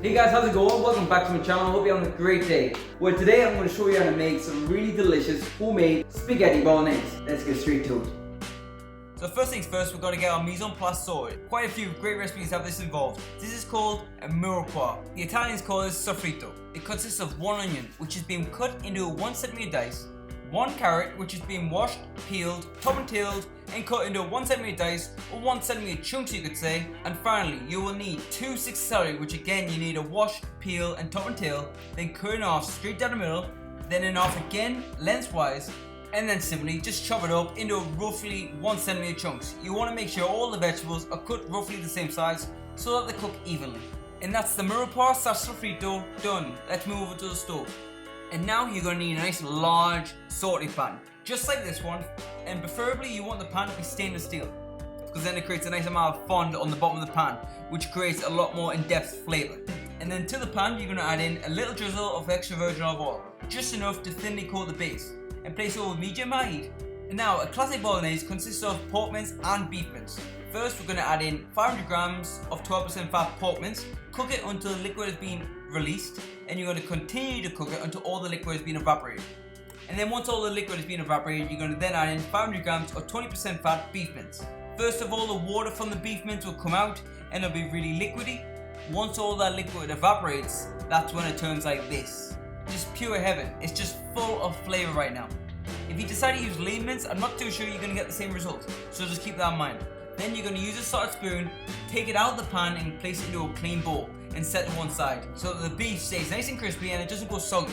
Hey guys, how's it going? Welcome back to my channel. I hope you're having a great day. Well, today I'm going to show you how to make some really delicious homemade spaghetti bolognese. Let's get straight to it. So first things first, we've got to get our mise en place sorted. Quite a few great recipes have this involved. This is called a mirepoix. The Italians call it sofrito. It consists of 1 onion, which is being cut into a 1 cm dice, 1 carrot, which is being washed, peeled, top and tailed, and cut into 1 cm dice, or 1 cm chunks you could say. And finally, you will need 2 sticks celery, which again you need to wash, peel, and top and tail, then cut in half straight down the middle, then in half again lengthwise, and then simply just chop it up into roughly 1 cm chunks. You want to make sure all the vegetables are cut roughly the same size so that they cook evenly. And that's the mirepoix sofrito done. Let's move over to the stove. And now you're going to need a nice large sauté pan, just like this one, and preferably you want the pan to be stainless steel, because then it creates a nice amount of fond on the bottom of the pan, which creates a lot more in-depth flavour. And then to the pan you're going to add in a little drizzle of extra virgin olive oil, just enough to thinly coat the base, and place it over medium high heat. And now a classic bolognese consists of pork mince and beef mince. First we're going to add in 500 grams of 12% fat pork mince, cook it until the liquid has been released, and you're going to continue to cook it until all the liquid has been evaporated. And then once all the liquid has been evaporated, you're going to then add in 500 grams of 20% fat beef mince. First of all, the water from the beef mince will come out and it'll be really liquidy. Once all that liquid evaporates, that's when it turns like this. Just pure heaven. It's just full of flavour right now. If you decide to use lean mince, I'm not too sure you're going to get the same result, so just keep that in mind. Then you're going to use a solid spoon, take it out of the pan and place it into a clean bowl and set to one side so that the beef stays nice and crispy and it doesn't go soggy.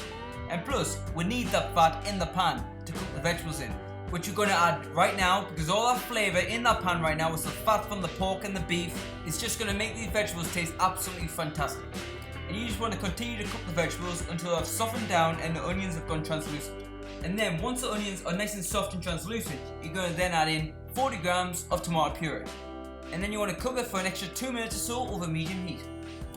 And plus, we need that fat in the pan to cook the vegetables in, which you're going to add right now, because all that flavour in that pan right now is the fat from the pork and the beef. It's just going to make these vegetables taste absolutely fantastic. And you just want to continue to cook the vegetables until they've softened down and the onions have gone translucent. And then once the onions are nice and soft and translucent, you're going to then add in 40 grams of tomato puree. And then you want to cook it for an extra 2 minutes or so over medium heat.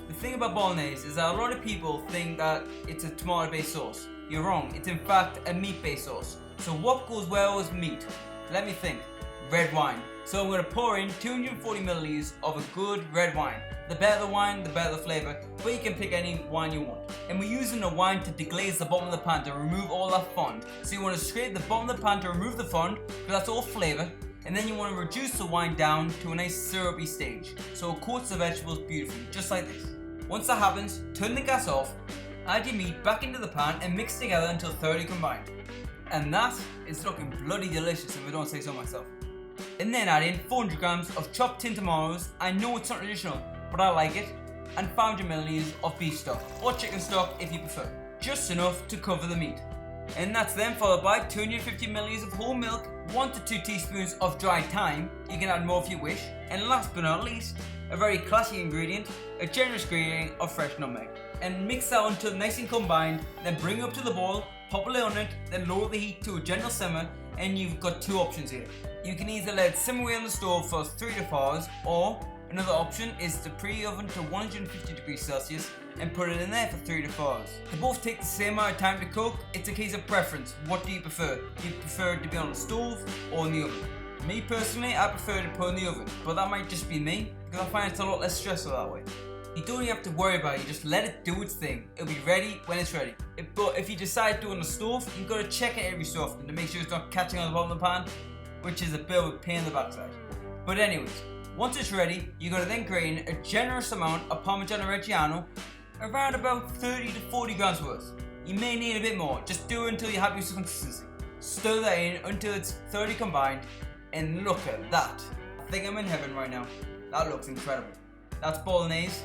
The thing about bolognese is that a lot of people think that it's a tomato based sauce. You're wrong, it's in fact a meat based sauce. So what goes well with meat? Let me think. Red wine. So I'm going to pour in 240 milliliters of a good red wine. The better the wine, the better the flavour, but you can pick any wine you want. And we're using the wine to deglaze the bottom of the pan to remove all that fond. So you want to scrape the bottom of the pan to remove the fond, because that's all flavour. And then you want to reduce the wine down to a nice syrupy stage, so it coats the vegetables beautifully, just like this. Once that happens, turn the gas off, add your meat back into the pan and mix together until thoroughly combined. And that is looking bloody delicious if I don't say so myself. And then add in 400 grams of chopped tin tomatoes. I know it's not traditional, but I like it. And 500 milliliters of beef stock, or chicken stock if you prefer. Just enough to cover the meat. And that's then followed by 250 milliliters of whole milk, 1 to 2 teaspoons of dried thyme. You can add more if you wish. And last but not least, a very classic ingredient, a generous grating of fresh nutmeg. And mix that until nice and combined, then bring it up to the boil, pop a lid on it, then lower the heat to a gentle simmer, and you've got 2 options here. You can either let it simmer away on the stove for 3 to 4 hours, or another option is to pre-oven to 150 degrees Celsius and put it in there for 3 to 4 hours. They both take the same amount of time to cook. It's a case of preference. What do you prefer? Do you prefer it to be on the stove or in the oven? Me personally, I prefer to put in the oven, but that might just be me, because I find it's a lot less stressful that way. You don't even have to worry about it, you just let it do its thing. It'll be ready when it's ready. But if you decide to do it on the stove, you've got to check it every so often to make sure it's not catching on the bottom of the pan, which is a bit of a pain in the backside. But anyways, once it's ready, you're going to then grate in a generous amount of Parmigiano Reggiano, around about 30 to 40 grams worth. You may need a bit more, just do it until you're happy with the consistency. Stir that in until it's thoroughly combined, and look at that. I think I'm in heaven right now. That looks incredible. That's bolognese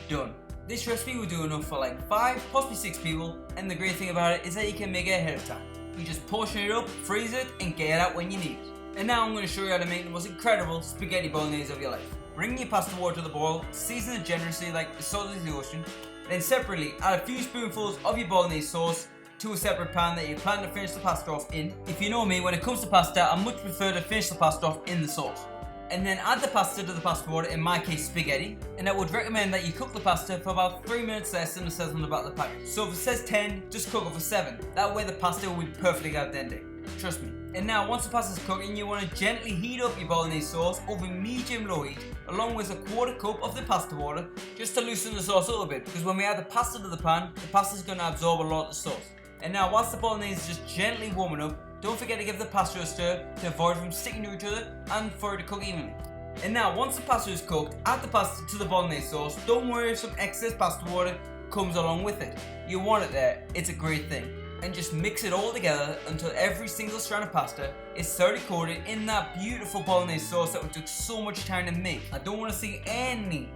done. This recipe will do enough for like 5, possibly 6 people, and the great thing about it is that you can make it ahead of time. You just portion it up, freeze it, and get it out when you need it. And now I'm going to show you how to make the most incredible spaghetti bolognese of your life. Bring your pasta water to the boil, season it generously like the salt of the ocean, then separately add a few spoonfuls of your bolognese sauce to a separate pan that you plan to finish the pasta off in. If you know me, when it comes to pasta, I much prefer to finish the pasta off in the sauce. And then add the pasta to the pasta water, in my case spaghetti, and I would recommend that you cook the pasta for about 3 minutes less than it says on the back of the packet. So if it says 10, just cook it for 7. That way the pasta will be perfectly al dente. Trust me. And now once the pasta is cooking, you want to gently heat up your bolognese sauce over medium-low heat along with a 1/4 cup of the pasta water just to loosen the sauce a little bit, because when we add the pasta to the pan, the pasta is going to absorb a lot of the sauce. And now whilst the bolognese is just gently warming up, don't forget to give the pasta a stir to avoid from sticking to each other and for it to cook evenly. And now once the pasta is cooked, add the pasta to the bolognese sauce. Don't worry if some excess pasta water comes along with it. You want it there, it's a great thing. And just mix it all together until every single strand of pasta is thoroughly coated in that beautiful bolognese sauce that we took so much time to make. I don't want to see any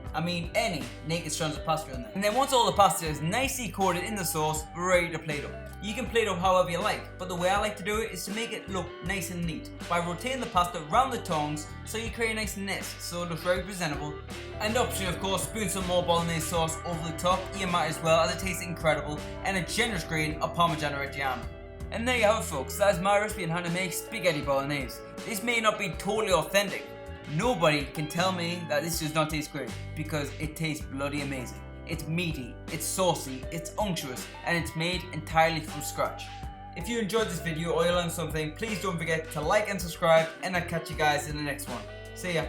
naked strands of pasta in there. And then once all the pasta is nicely coated in the sauce, we're ready to plate up. You can plate up however you like, but the way I like to do it is to make it look nice and neat by rotating the pasta around the tongs so you create a nice nest so it looks very presentable. And optionally, of course, spoon some more bolognese sauce over the top. You might as well, as it tastes incredible, and a generous grain of Parmigiano Reggiano. And there you have it, folks. That is my recipe on how to make spaghetti bolognese. This may not be totally authentic. Nobody can tell me that this does not taste great, because it tastes bloody amazing. It's meaty, it's saucy, it's unctuous, and it's made entirely from scratch. If you enjoyed this video or you learned something, please don't forget to like and subscribe, and I'll catch you guys in the next one. See ya.